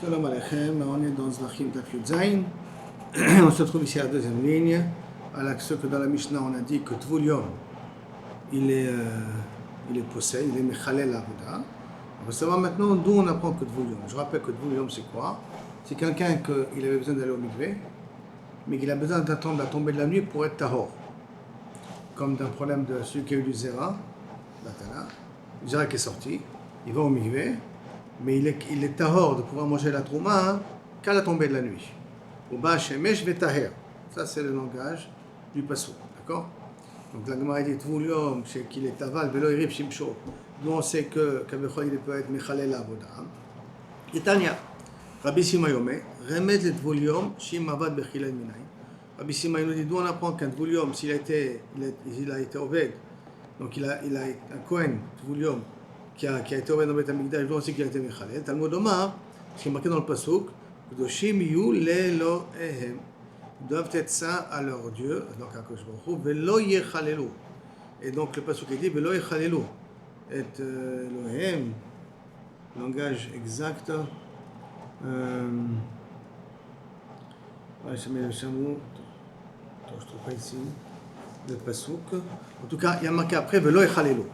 Shalom Aleichem, on est dans Zvachim Daf Yud Zayin. On se trouve ici à la deuxième ligne. Alors, ce que dans la Mishnah on a dit que Tvul Yom, il est possède, il est Mechalel Avoda. On va savoir maintenant d'où on apprend que Tvul Yom. Je rappelle que Tvul Yom c'est quoi? C'est quelqu'un qu'il avait besoin d'aller au mikvé, mais qu'il a besoin d'attendre la tombée de la nuit pour être tahor. Comme d'un problème de celui qui a eu du Zera, le Zera qui est sorti, il va au mikvé. Mais il est tahor de pouvoir manger la trouma qu'à la tombée de la nuit. Ou ba shemesh vetaher. Ça c'est le langage du pasuk, d'accord? Donc la Gemara dit Tvul Yom, c'est qu'il est taval velo irib shimsho. Nous on sait que Kavechol il peut être mechalel avoda. Et Tanya, Rabbi Sima Yomé, remet le Tvul Yom shim avad bechilel minay. Rabbi Sima nous dit d'où on apprend qu'un Tvul Yom s'il a été oved, donc il a un Kohen Tvul Yom qui a été ouvert dans le Beth Amikdash, donc aussi qui a été Mechalel. Talmud Omar, ce qui est marqué dans le pasuk, Kedoshim yu le'Elohem, ils doivent être saints à leur Dieu, donc à Kosh Baruch Hu, Velo yechalelu. Et donc le pasuk est dit Velo yechalelu. Et Elohem, langage exact. Je mets le chamou. Je trouve pas ici le pasuk. En tout cas, il y a marqué après Velo yechalelu.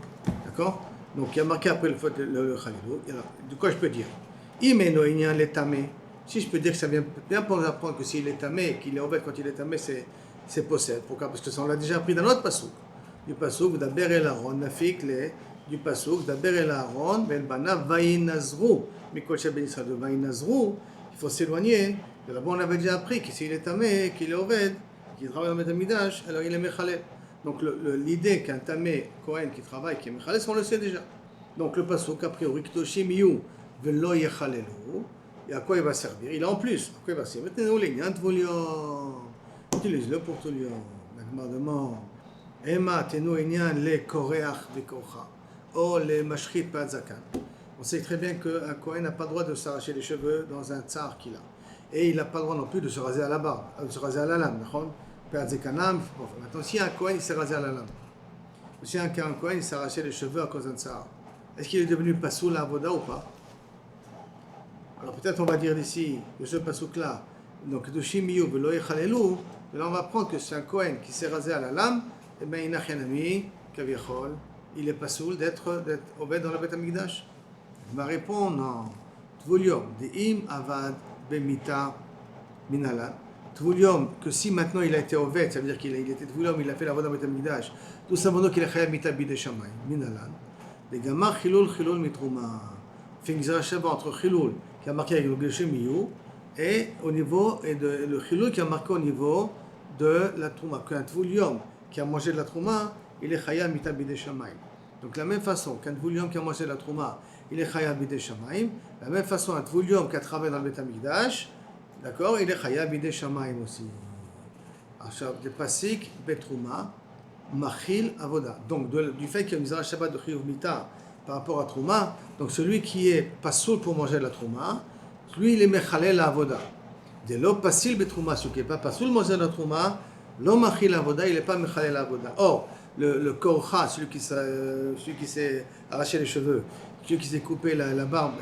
D'accord? Donc il y a marqué après le Khalilou. De quoi je peux dire? Si je peux dire que ça vient bien pour nous apprendre que s'il est tamé, qu'il est ouvert quand il est tamé, c'est possède. Pourquoi? Parce que ça on l'a déjà appris dans notre pasouk. Du pasouk d'Aber el Aaron, nafik le du pasouk d'Aber el Aaron, ben bana vaïnazrou. Mikol ben Israël de vaïnazrou, il faut s'éloigner. Là-bas on avait déjà appris que s'il est tamé, qu'il est ouvert, qu'il travaille dans le Beth Amikdash, alors il est mechalel. Donc l'idée qu'un tamé Kohen qui travaille, qui est mechalel, on le sait déjà. Donc le pasuk a priori, Kedoshim yu velo yechalelu, et à quoi il va servir? Il a en plus, à quoi il va servir? Maintenant, les gars, Tvul Yom, utilise-le pour Tvul Yom. La Gemara demande, Ema tenu inyan le koreach vekocha, ou le mashchit pa'zakan. On sait très bien qu'un Kohen n'a pas le droit de s'arracher les cheveux dans un tsar qu'il a. Et il n'a pas le droit non plus de se raser à la barbe, de se raser à la lame. Maintenant, si un Kohen il s'est rasé à la lame, ou si un Kohen il s'est arraché les cheveux à cause d'un tsar, est-ce qu'il est devenu pasoul à avoda ou pas? Alors peut-être on va dire ici, de ce pasouk-là, donc Kedoshim yu velo yechalelu, mais là on va prendre que c'est un Kohen qui s'est rasé à la lame, et bien il n'a rien à lui, Kavechol, il est pasoul d'être obède dans le Beth Amikdash. Il va répondre, non, Tvul Yom, de'im avad bemita minalan. Tvul Yom, que si maintenant il a été oved, ça veut dire qu'il était Tvul Yom, il a fait la voie dans le Beth Amikdash, tout simplement qu'il est chayav mita bidei shamayim, minalan. Les gamar chilul mitrouma. Fait une zeracheva entre chilul qui a marqué avec le Kedoshim yu et au niveau et le chilul qui a marqué au niveau de la trouma. Qu'un Tvul Yom qui a mangé de la trouma, il est chayav mita bidei shamayim. Donc de la même façon qu'un Tvul Yom qui a mangé de la trouma, il est chayav bidei shamayim. De la même façon un Tvul Yom qui a travaillé dans le Beth Amikdash, d'accord, il est chayav bidei shamayim aussi. Alors des pasik betrouma. Machil avoda. Donc du fait qu'il y a une zara Shabbat de chiyuv mita par rapport à trouma, donc celui qui est pasoul pour manger la trouma, lui il est mechalel avoda. De l'eau pasil betrouma, celui qui n'est pas pasoul manger la trouma, l'eau machil avoda, il n'est pas mechalel avoda. Or le korcha, celui qui s'est arraché les cheveux, celui qui s'est coupé la barbe,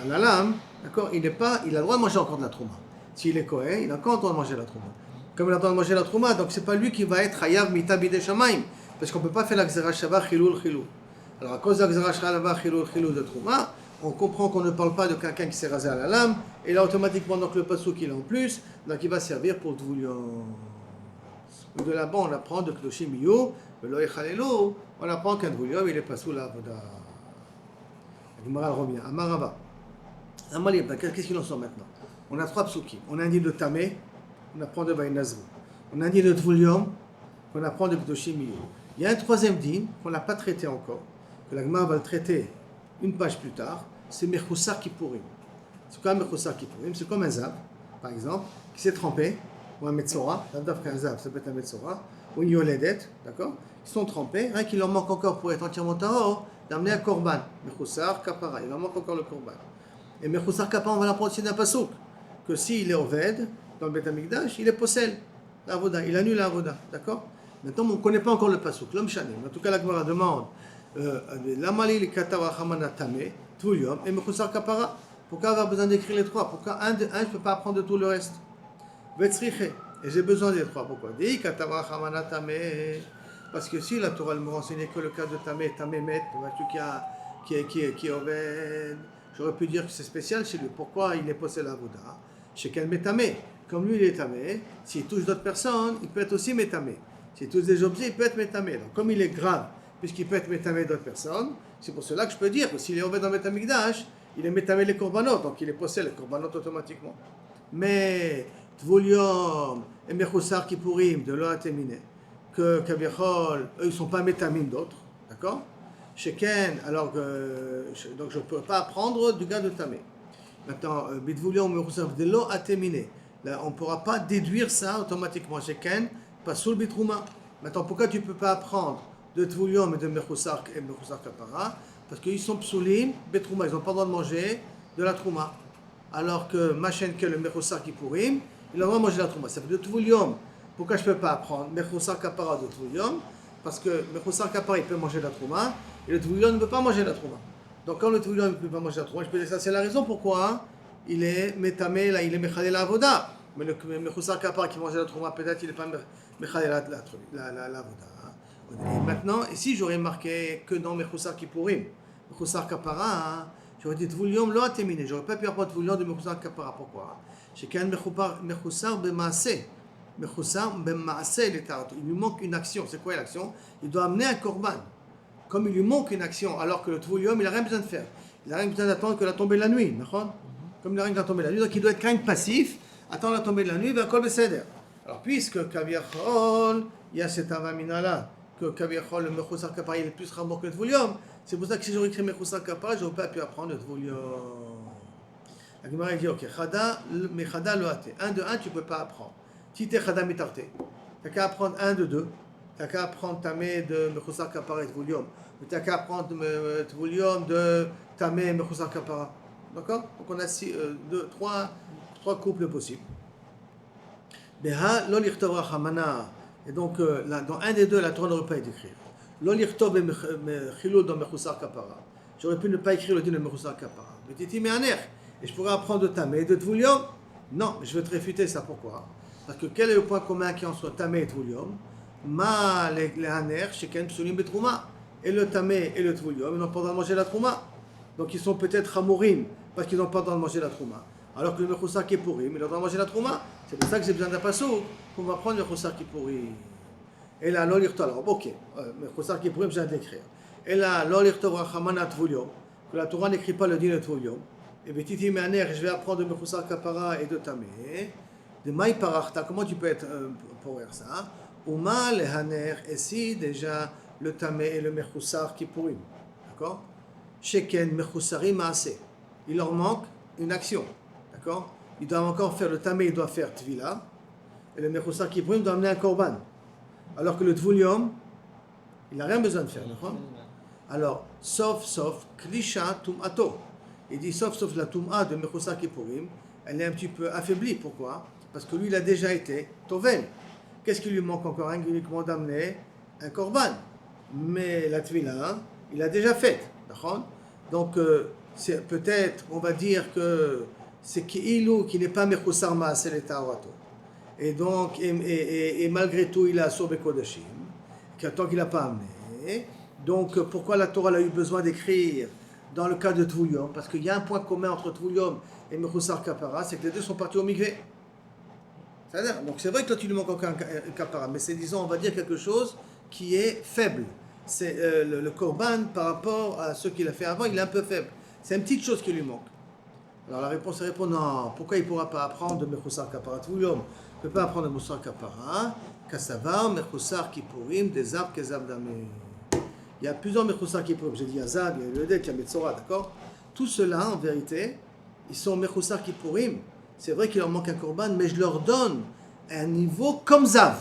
la lame, d'accord, il a le droit de manger encore de la trouma. S'il est kohen, il a encore le droit de manger la trouma. Comme il a le droit de manger la trouma, donc c'est pas lui qui va être chayav mita bidei shamayim, parce qu'on peut pas faire la gzera shava chilul. Alors à cause de la gzera shava chilul de trouma, on comprend qu'on ne parle pas de quelqu'un qui s'est rasé à la lame, et là automatiquement donc le pasuk il est en plus, donc il va servir pour Tvul Yom. De là-bas on apprend de Kedoshim yu velo yechalelu, on apprend qu'un Tvul Yom il est pasoul à avoda. La Gemara revient. Amarava. Qu'est-ce qu'il en sort maintenant? On a trois psukim. On a dit de tamé. On apprend de Vaïnazrou. On a dit de Tvul Yom, qu'on apprend de Kedoshim yu. Il y a un troisième din qu'on n'a pas traité encore, que la Gemara va le traiter une page plus tard, c'est Mechoussar Kippourim. C'est quoi Mechoussar Kippourim? C'est comme un zab, par exemple, qui s'est trempé, ou un Metzora, un zab, ça peut être un Metzora, ou une Yoledet, d'accord? Ils sont trempés, rien qu'il leur manque encore pour être entièrement tahor, d'amener un Korban. Mechoussar Kapara, il leur manque encore le Korban. Et Mechoussar Kapara, on va l'apprendre aussi d'un pasouk, que s'il est oved, dans le Beth Amikdash, il est possède l'avoda, il annule l'avoda, d'accord? Maintenant, on ne connaît pas encore le pasuk, l'homme chané. En tout cas, la Gemara demande Lamali li katav achamana tame, Tvul Yom, et Mechoussar Kapara. Pourquoi avoir besoin d'écrire les trois? Pourquoi un, je ne peux pas apprendre de tout le reste? Vetzriche. Et j'ai besoin des trois. Pourquoi? Parce que si la Torah ne me renseignait que le cas de Tamé, Tamémet, qui est Oved, j'aurais pu dire que c'est spécial chez lui. Pourquoi il est possède la Bouddha? Chez quel Métamé? Comme lui il est Tamé, s'il touche d'autres personnes, il peut être aussi Métamé. S'il touche des objets, il peut être Métamé. Donc comme il est grave, puisqu'il peut être Métamé d'autres personnes, c'est pour cela que je peux dire que s'il est Oved dans Métamikdash, il est Métamé les Korbanot, donc il est possède les Korbanot automatiquement. Mais Tvolium et Mechoussar Kippourim de l'Oatéminé, que Kaviachol, eux, ils ne sont pas métamim d'autres, d'accord? Sheken, alors que, donc je ne peux pas apprendre du gars de Tamé. Maintenant, Bitvoulium Mechoussar de l'Oatéminé, là, on ne pourra pas déduire ça automatiquement. Sheken, pas sous le Bitrouma. Maintenant, pourquoi tu ne peux pas apprendre de Tvoulium et de Mechoussar Kapara? Parce qu'ils sont psoulim, Bitrouma, ils n'ont pas le droit de manger de la Trouma. Alors que Machen que le Mechoussar Kippourim, il a le droit de manger la Trouma. Ça fait de Tvoulium. Pourquoi je ne peux pas apprendre Mechoussar Kapara de Tvoulium? Parce que Mechoussar Kapara, il peut manger la Trouma, et le Tvoulium ne peut pas manger la Trouma. Donc quand le Tvoulium ne peut pas manger la Trouma, je peux dire ça, c'est la raison pourquoi il est Métamé, là, il est Mechalé la Avoda. Mais le Mechoussar Kapara qui mange la Trouma, peut-être il n'est pas Mechalé la Avoda. Et maintenant, ici j'aurais marqué que dans Mechoussar Kippourim, Mechoussar Kapara, j'aurais dit Tvoulium lo atéminé. J'aurais pas pu apprendre Tvoulium de Mechoussar Kapara. Pourquoi? Chez Kan Mechoussar b'maaseh. Mechoussar b'maaseh l'état. Il lui manque une action. C'est quoi l'action? Il doit amener un korban. Comme il lui manque une action, alors que le Tvoulium, il n'a rien besoin de faire. Il n'a rien besoin d'attendre que la tombée de la nuit. Comme il n'a rien besoin de tomber de la nuit, donc il doit être quand même passif, attendre la tombée de la nuit, vers Kol Beseder. Alors puisque Kaviachol, il y a cette avamina là, que Kaviachol, le Mechoussar Kapara, il est plus rambo que le Tvoulium. C'est pour ça que si j'aurais écrit Mechoussar Kapara, je n'aurais pas pu apprendre le Tvoulium. La Gemara dit, ok, Chada, mais Chada loate. Un de un, tu ne peux pas apprendre. Si tu es Chada mitarte, tu n'as qu'à apprendre un de deux. Tu n'as qu'à apprendre Tamé de Mechoussar Kapara et Tvoulium. Ou tu n'as qu'à apprendre Tvoulium de Tamé et Mechoussar Kapara. D'accord? Donc on a trois couples possibles. Beha, lo lichtov rachamana. Et donc, dans un des deux, la Torah n'aurait pas été écrite. Lo lichtov chilul dans Mechoussar Kapara. J'aurais pu ne pas écrire le din de Mechoussar Kapara. Mais titi me'aner. Et je pourrais apprendre de Tamé et de Tvoulium. Non, je vais te réfuter ça. Pourquoi? Parce que quel est le point commun qui entre Tamé et Tvoulium? Ma les haner, sheken psulim betrouma. Et le Tamé et le Tvoulium, ils n'ont pas le droit de manger la Trouma. Donc ils sont peut-être hamourim, parce qu'ils n'ont pas le droit de manger la Trouma. Alors que le Mechoussar Kippourim, il a le droit de manger la Trouma. C'est pour ça que j'ai besoin d'un passo pour m'apprendre le Mechoussar Kippourim. Et là, l'ol irtov, alors ok, Mechoussar Kippourim, j'ai viens de l'écrire. Et là, l'ol irtov rachamana Tvoulium, que la Torah n'écrit pas le din de Tvoulium. Et bien, titi me'aner, je vais apprendre de Mechoussar Kapara et de Tamé. De maï parachta, comment tu peux être pour faire ça? Uma le haner, et si déjà le Tamé et le Mechoussar Kippourim. D'accord? Sheken Mechoussari maaseh. Il leur manque une action. D'accord? Il doit encore faire le Tamé, il doit faire Tvila. Et le Mechoussar Kippourim doit amener un korban. Alors que le Tvoulium, il n'a rien besoin de faire. Alors, sauf, Klisha Tum'ato. Il dit sauf la Tum'a de Mechoussar Kippourim, elle est un petit peu affaiblie. Pourquoi? Parce que lui, il a déjà été Tovel. Qu'est-ce qui lui manque encore? Uniquement d'amener un korban. Mais la Tvila, il a déjà fait. Donc, c'est peut-être, on va dire que c'est Ki'ilou qui n'est pas Mechoussar Ma'aseh l'Etaorato. Et donc, et malgré tout, il a Asur Bekodashim, tant qu'il n'a pas amené. Donc, pourquoi la Torah a eu besoin d'écrire dans le cas de Tvoulium? Parce qu'il y a un point commun entre Tvoulium et Mechoussar Kapara, c'est que les deux sont partis au mikvé. C'est-à-dire, donc c'est vrai que toi tu lui manques encore un Kapara, mais c'est, disons, on va dire quelque chose qui est faible. C'est le korban par rapport à ce qu'il a fait avant, il est un peu faible. C'est une petite chose qui lui manque. Alors la réponse répond non. Pourquoi il ne pourra pas apprendre de Mechoussar Kapara Tvoulium? Il ne peut pas apprendre de Mechoussar Kapara, Kassavar, Mechoussar Kippourim, des Zab, Kezab Damé. Il y a plusieurs Mechoussar Kippourim. J'ai dit Azab, il y a Yodek, il y a Metzora, d'accord? Tout cela, en vérité, ils sont Mechoussar Kippourim. C'est vrai qu'il leur manque un korban, mais je leur donne un niveau comme Zav.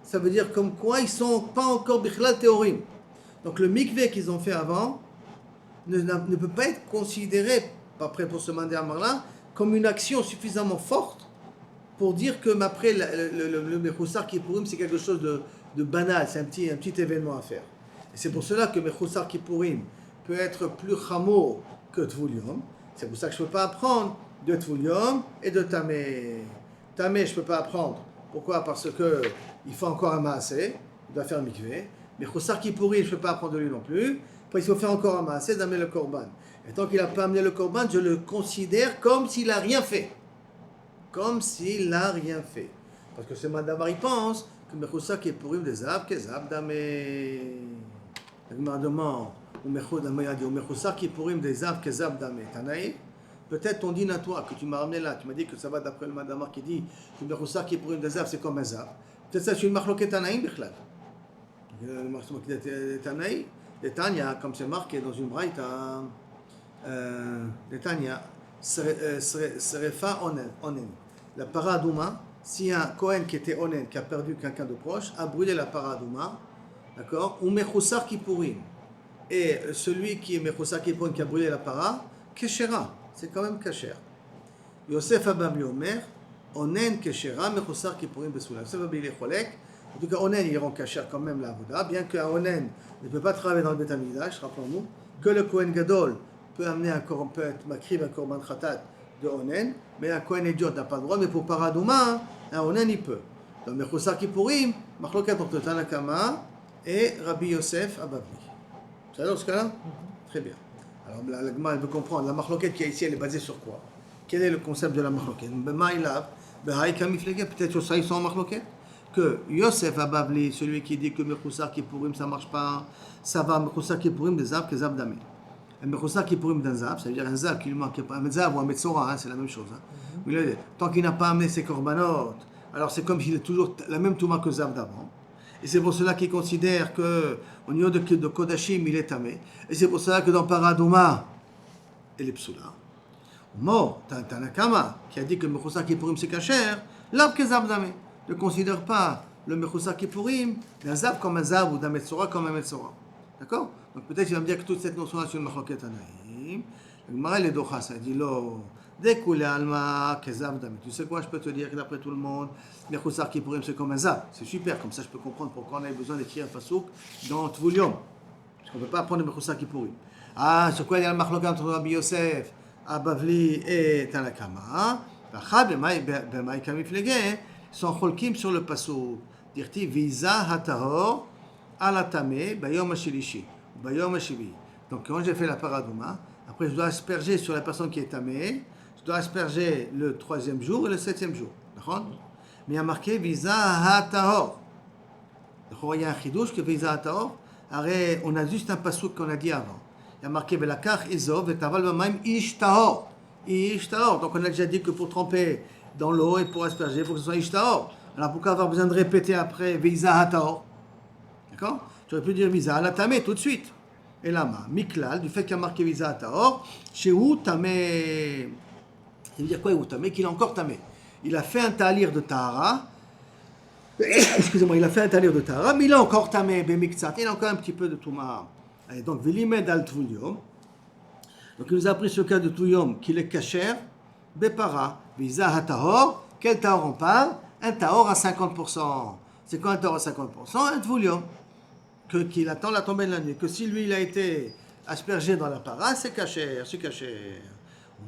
Ça veut dire comme quoi ils ne sont pas encore Bichlal Théorim. Donc le mikvé qu'ils ont fait avant ne peut pas être considéré, après pour ce mandéamar-là, comme une action suffisamment forte pour dire que après le Mechoussar Kippourim c'est quelque chose de banal, c'est un petit événement à faire. Et c'est pour cela que Mechoussar Kippourim peut être plus chameau que Tvoulium. C'est pour ça que je ne peux pas apprendre de Tvulium et de Tamé. Tamé, je ne peux pas apprendre. Pourquoi? Parce qu'il faut encore un Maasé, il doit faire mikvé. Mais Choussar Kippouri, je ne peux pas apprendre de lui non plus. Après, il faut faire encore un Maasé d'amener le Korban. Et tant qu'il n'a pas amené le Korban, je le considère comme s'il n'a rien fait. Comme s'il n'a rien fait. Parce que ce Madamar, il pense que Mechoussar Kippouri des Zav, Kezab Damé. La Gemara demande, Mechoussar Kippouri des Zav, Kezab Damé. Tanaï? Peut-être ton din à toi que tu m'as ramené là, tu m'as dit que ça va d'après le Madamar qui dit que le Mechoussar qui est pour une des c'est comme un Zav. Peut-être ça c'est une marloquette Tanaïm, Bichlal. Le marloquette Tanaïm, les Tanya, comme c'est marqué dans une braïta, les Tanya, Serefa Onen. La paradouma, si un Kohen qui était Onen, qui a perdu quelqu'un de proche, a brûlé la paradouma, d'accord, ou Mechoussar qui pourrit. Et celui qui est Mechoussar qui pourrit, qui a brûlé la para, Keshera. C'est quand même kasher. Yosef Ababli Omer, Onen Keshera, Mechoussar Kippurim Bessoula. Yosef Ababli est cholek. En tout cas, Onen, il rend kasher quand même la Avoda, bien qu'un Onen ne peut pas travailler dans le Beth Amikdash, rappelons-nous, que le Kohen Gadol peut amener un korban, peut être makriv un korban khatat de Onen, mais un Kohen idiot n'a pas le droit, mais pour Paradouma, un Onen il peut. Donc, Mechoussar Kippurim, Machloket entre Tanakama et Rabbi Yosef Ababli. C'est dans ce cas-là? Très bien. Alors, la Gemara veut comprendre, la marloquette qui est ici, elle est basée sur quoi? Quel est le concept de la marloquette? Peut-être que ça, ils sont en marloquette. Que Yosef Ababli, celui qui dit que Mechoussar Kippurim, ça ne marche pas, ça va, Mechoussar Kippurim des Zav, Kezab Damé. Mechoussar Kippurim d'un Zav, ça veut dire un Zav qui lui manque, un Zav ou un Metzora, c'est la même chose. Tant qu'il n'a pas amené ses korbanot, alors c'est comme s'il est toujours la même Touma que Zav d'avant. Et c'est pour cela qu'il considère qu'au niveau de Kodashim, il est tamé. Et c'est pour cela que dans Paradouma, il est psoula. Mort, Tanakama, qui a dit que Mechoussar Kippurim c'est kasher, l'ab kezab damé. Ne considère pas le Mechoussar Kippurim d'un zav comme un zav ou d'un metzora comme un metzora. D'accord? Donc peut-être il va me dire que toute cette notion-là sur le Machloket Tanaïm. Le Gemara est docha, ça dit lo. Découlé alma kezab damé. Tu sais quoi, je peux te dire que d'après tout le monde, Mechoussar Kippurim c'est comme un zav. C'est super, comme ça je peux comprendre pourquoi on a besoin d'écrire un pasouk dans Tvulium. Parce qu'on ne peut pas apprendre le Mechoussar Kippurim. Ah, sur quoi il y a le Machloket entre Rabbi Yosef, Abavli et Tanakama. Bachad b'mai kamiflegé sont cholkim sur le pasouk. Dirti visa hatahor alatame bayom hashilishi bayom hashivi. Donc quand j'ai fait la paradouma, après je dois asperger sur la personne qui est tamée, je dois asperger le 3e jour et le 7e jour. D'accord? Mais il y a marqué visa hatahor. Il y a un chidouche que visa hatahor. On a juste un pasouk qu'on a dit avant. Il y a marqué Velakach Izov et Taval Bamaim Ishtahor. Ishtahor. Donc on a déjà dit que pour tremper dans l'eau et pour asperger, il faut que ce soit Ishtahor. Alors pourquoi avoir besoin de répéter après Visa Hatahor? D'accord? Tu aurais pu dire Visa Halatame tout de suite. Et là, Miklal, du fait qu'il y a marqué Visa Hatahor, chez où Tamé. Il veut dire quoi, où Tamé? Qu'il a encore Tamé. Il a fait un talir de Tahara. Excusez-moi, il a fait un talir de Tahara, mais il a encore Tamé, Bemiktsat. Il a encore un petit peu de Touma. Et donc, Vilimed al Tvulium. Donc, il nous a appris ce cas de Tvulium, qu'il est kasher, Bepara, Visa Hatahor. Quel Tahor on parle? Un Tahor à 50%. C'est quoi un Tahor à 50%? Un Tvulium. Qu'il attend la tombée de la nuit. Que si lui, il a été aspergé dans la para, c'est kasher, c'est kasher.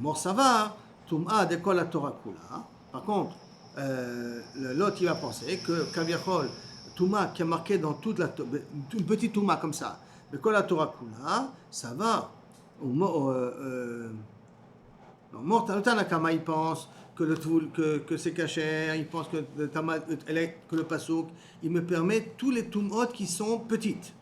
Mort ça va, Touma décolle la Torah Kula. Par contre, l'autre, il va penser que Kaviachol, Touma qui est marqué dans toute la une petite Touma comme ça, mais quand la Torah Kula, ça va. Mort Tanakama, il pense que c'est kasher, il pense que le pasouk, il me permet tous les Tumot qui sont petites.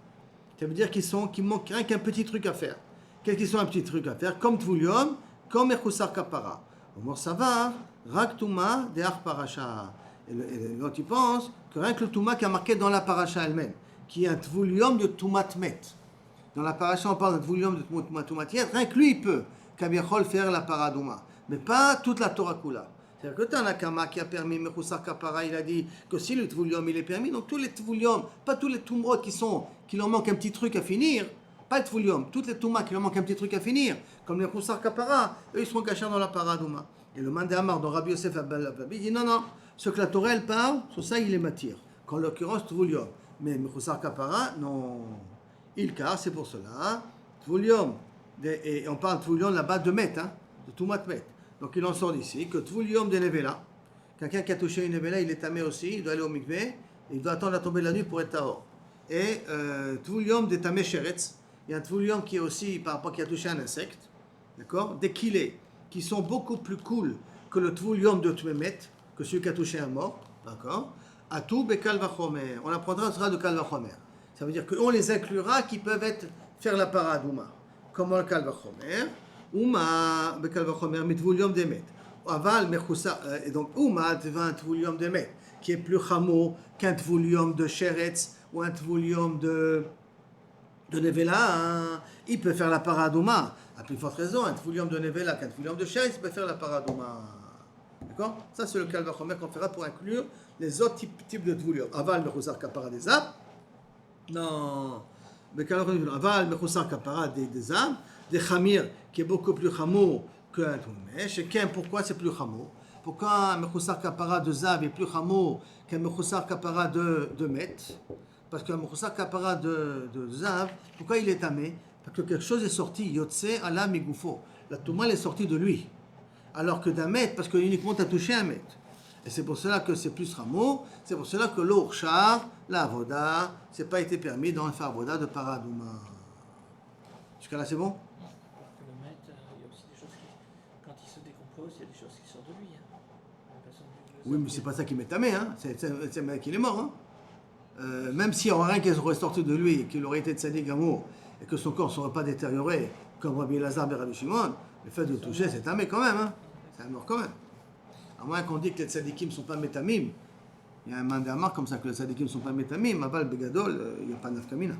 Ça veut dire qu'il manque rien qu'un petit truc à faire. Quels qui sont un petit truc à faire? Comme Tvulium, comme Mechoussar Kapara. Mort ça va, Rak Touma de Ar Parasha. Et l'autre, il pense que rien que le Touma qui a marqué dans la Parasha elle-même, qui est un Tvulium de Toumatmet. Dans la Parasha, on parle d'un Tvulium de Toumatmet. Rien que lui, il peut, Kaviachol, faire la Paradouma. Mais pas toute la Torah Kula. C'est-à-dire que Tanakama qui a permis Mechoussar Kapara, il a dit que si le Tvulium il est permis, donc tous les Tvulium, pas tous les Tumrot qui leur manque un petit truc à finir, pas le Tvulium, toutes les Tumas qui leur manquent un petit truc à finir, comme les Mechoussar Kapara, eux ils seront cachés dans la Paradouma. Et le Mandéamar dans Rabbi Yosef Abbabi dit non, ce que la Torah elle parle, sur ça il les m'attire. Qu'en l'occurrence Tvulium. Mais Mechoussar Kapara, non. Il car, c'est pour cela. Tvulium, et on parle Tvulium là-bas de Met, hein. de tout matmet. Donc il en sort d'ici que Tvul Yom de Nevela, quelqu'un qui a touché une Nevela, il est tamé aussi, il doit aller au mikveh, il doit attendre la tombée de la nuit pour être tahor. Et Tvul Yom de Tamé Sheretz, il y a un Tvul Yom qui est aussi par rapport qui a touché un insecte, d'accord, des kilés qui sont beaucoup plus cool que le Tvul Yom de Tmemet, que celui qui a touché un mort, d'accord. Atou bekal vachomer. On apprendra de kal vachomer. Ça veut dire qu'on les inclura qui peuvent faire la parade Ouma. Comment le kal vachomer? Ouma bekal vachomer mitvul yom demet. Aval mechousa. Et donc Ouma devant un tvul yom demet qui est plus chamo qu'un tvul yom de sheretz ou un tvul yom de nevela. Hein. Il peut faire la parade Ouma. À plus forte raison, un tvul yom de nevela qu'un tvul yom de sheretz peut faire la parade Ouma. D'accord? Ça, c'est le kal vachomer qu'on fera pour inclure les autres types de tvul yom. Aval mechousa kapara des âmes. Non. Aval mechousa kapara des âmes. Des khamir qui est beaucoup plus chamour qu'un toumesh. Et pourquoi c'est plus chamour? Pourquoi un mechousa kapara de zav est plus chamour qu'un mechousa kapara de met? Parce qu'un mechousa kapara de zav, pourquoi il est tamé? Parce que quelque chose est sorti. Yotse ala migoufo. La touma est sortie de lui. Alors que d'un mètre, parce que uniquement tu as touché un mètre. Et c'est pour cela que c'est plus rameau, c'est pour cela que l'ourchar, la avoda, c'est pas été permis dans le faire avoda de paradouma. Jusqu'à là, c'est bon? Le mètre, il y a aussi des choses qui, quand il se décompose, il y a des choses qui sortent de lui. Hein. Oui, mais c'est pas ça qui m'est tamé, hein. C'est un mec qui est mort. Hein. Même s'il n'y aurait rien qui serait sorti de lui, qu'il aurait été tzaddik amour, et que son corps ne serait pas détérioré, comme Rabbi Elazar et Rabbi Shimon, le fait de le toucher, c'est tamé quand même. Hein. C'est un mort quand même. À moins qu'on dise que les tzadikim ne sont pas métamim. Il y a un mandamar comme ça que les tzadikim ne sont pas métamim. Aval begadol, il n'y a pas de nafkamina.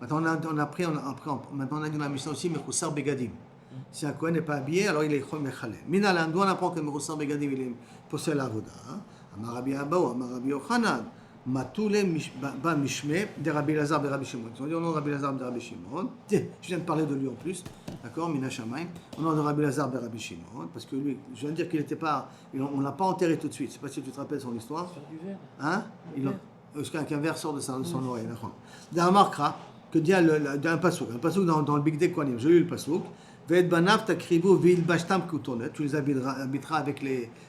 Maintenant, on a appris dans la mission aussi, mechoussar begadim. Si un Kohen n'est pas habillé, alors il est mechalel. Mina l'andou, on apprend que mechoussar begadim, il est possède l'avoda. Amar Rabbi Abaou, Amar Rabbi Yochanan, Matoule ba mishme de Rabbi Elazar et Rabbi Shimon. Ils ont dit au nom de Rabbi Elazar et Rabbi Shimon. Je viens de parler de lui en plus, d'accord, Mina Shamaim. Au nom de Rabbi Elazar et Rabbi Shimon, parce que lui, je viens de dire qu'il n'était pas, on l'a pas enterré tout de suite. Je ne sais pas si tu te rappelles son histoire. Sur du verre. Hein? Qu'un verre sort de son oreille. D'un marquera que dit un pasouk dans le Big Day Kohanim. J'ai lu le pasouk. Ve'et banav takrivu vil bashtam koutonet. Tu les habiteras avec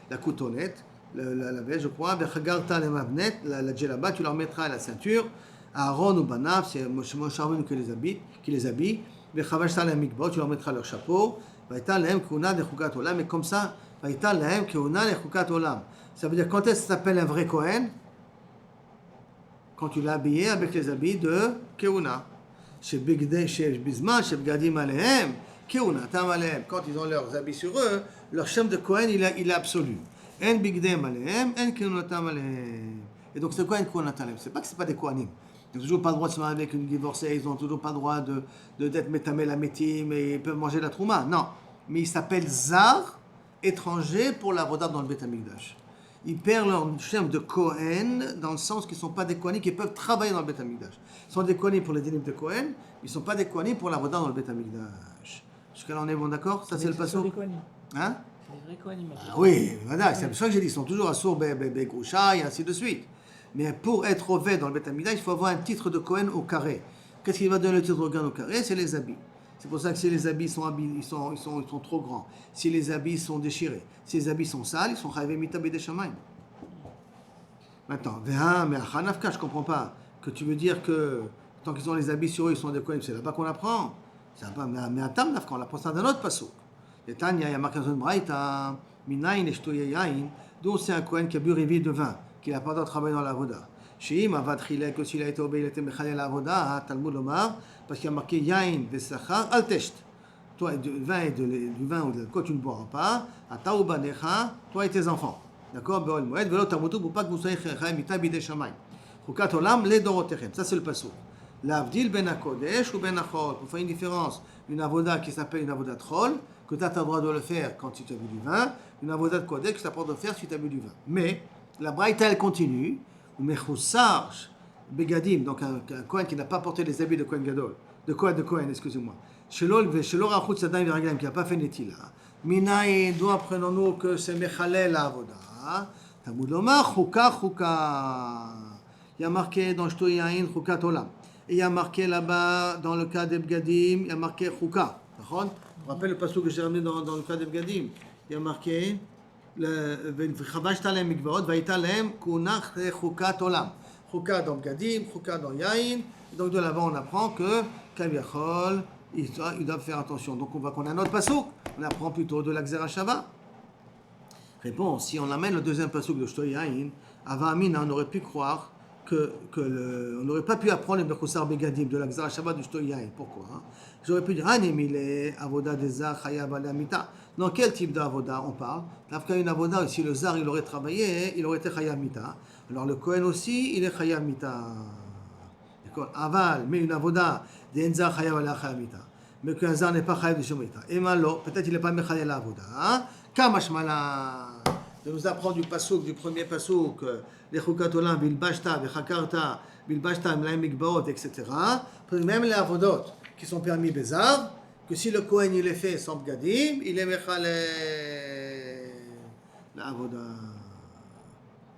la coutonnette. La veste, je crois, la djellaba, tu leur mettras à la ceinture. Aaron ou Banav, c'est Moshe Rabbeinu qui les habille. Tu leur mettras leur chapeau. Et comme ça, ça veut dire quand est-ce que ça s'appelle un vrai Kohen? Quand tu l'as habillé avec les habits de Keuna. Chez Bizman, chez Bgadim Alehem, Keuna, Tam Alehem. Quand ils ont leurs habits sur eux, leur chef de Kohen, il est absolu. En bigdem alehem, en keunatam alehem. Et donc c'est quoi un keunat alehem? C'est pas que c'est pas des kohanim. Ils n'ont toujours pas le droit de se marier avec une divorcée, ils n'ont toujours pas le droit d'être métamel à métim et ils peuvent manger la trouma. Non. Mais ils s'appellent zar, étrangers pour la voda dans le Beth Amikdash. Ils perdent leur chef de Kohen dans le sens qu'ils ne sont pas des kohanim qui peuvent travailler dans le Beth Amikdash. Ils sont des kohanim pour les dinim de Kohen, ils ne sont pas des kohanim pour la voda dans le Beth Amikdash. Jusqu'à là on est bon d'accord? Ça c'est le passo. Hein? Les vrais Kohanim. Oui, voilà, c'est pour ça que j'ai dit, ils sont toujours assourds, Groucha, et ainsi de suite. Mais pour être oved dans le Beth Amikdash, il faut avoir un titre de Kohen au carré. Qu'est-ce qui va donner le titre de Kohen au carré? C'est les habits. C'est pour ça que si les habits sont trop grands, si les habits sont déchirés, si les habits sont sales, ils sont chayvés mitabé des shamaim. Maintenant, mais à Hanafka, je ne comprends pas. Que tu veux dire que tant qu'ils ont les habits sur eux, ils sont des Kohen, c'est là-bas qu'on apprend. Mais à Tamnafka, on apprend ça d'un autre pasouk. Et Tanya, il y a marqué dans une braïta, Minayin et Shtoye Yain, d'où c'est un Kohen qui a bu réveil de vin, qui n'a pas de travail dans la voda. Sheim Avad Chilek, que s'il a été obéi, il était mechalé la voda, Talmud Omar, parce qu'il y a marqué Yain Vesachar, Altesht. Toi, du vin ou de l'alcool, tu ne boiras pas, Ataou Banecha, toi et tes enfants. D'accord? Be'ol Moed, Velo Tamutu, pour pas que vous soyez Chayim, Mitabi de Shamayim. Chukat Olam, les Dorotechem. Ça, c'est le pasouk. L'avdil ben Hakodesh ou ben Achol. Pour faire une différence, une avoda qui s'appelle une avoda troll, que tu as le droit de le faire quand tu as bu du vin, une avoda de Kodesh que tu as le droit de le faire si tu as bu du vin. Mais la braïta elle continue, ou mechoussar begadim, donc un Kohen qui n'a pas porté les habits de Kohen Gadol, de Kohen, excusez-moi. Shelo rachut sadam viraglam, qui n'a pas fait netila. Minaï, d'où apprenons-nous que c'est mechalel la avoda? Talmud lomar, chuka. Il y a marqué dans Shtoyain, chukat olam. Et il y a marqué là-bas, dans le cas d'Ebgadim, il y a marqué Chouka. נכון? On rappelle le pasuk que j'ai ramené dans le cas de Bgadim. Il y a marqué וחבשת להם מקוואות והייתה להם כהונה חוקת עולם. חוקה dans Bgadim, חוקה dans Yain. Donc de là-bas on apprend que כביכול ils doivent faire attention. Donc on voit qu'on a un autre pasuk. On apprend plutôt de la Gzera Shava. Réponse, si on amène le deuxième pasuk de Shto Yain, avant Amina, on aurait pu croire on n'aurait pas pu apprendre le Bechusar Begadim de la Gzera Shava de Shto Yain. Pourquoi? J'aurais pu dire, Anemile, Avoda des Zar, Chayab Alamita. Dans quel type d'Avoda on parle? Parce qu'il y a une Avoda, si le Zar il aurait travaillé, il aurait été Chayab Mita. Alors le Kohen aussi, il est Chayab Mita. D'accord? Aval, mais une Avoda, des Enzar Chayab Alamita. Mais qu'un Zar n'est pas Chayab de Shomita. Et malo, peut-être il n'est pas Mechayab l'Avoda. Kamashmala. De nous apprendre du pasuk, du premier pasuk, les chukatolam, bilbashta, bechakarta, bilbashta, mlaim mikbaot, etc. Même les avodot qui sont permis bezar, que si le Kohen il est fait sans bgadim, il est mechale la avoda.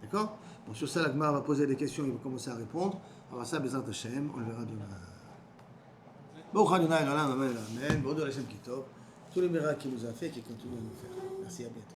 D'accord? Bon, sur ça, la Gemara va poser des questions, il va commencer à répondre. Alors ça, Bezrat Hashem, on le verra demain. Baruch Adonai, l'olam, amen, amen. Baruch Hashem Kitov. Tous les miracles qu'il nous a fait, qu'il continue à nous faire. Merci, à bientôt.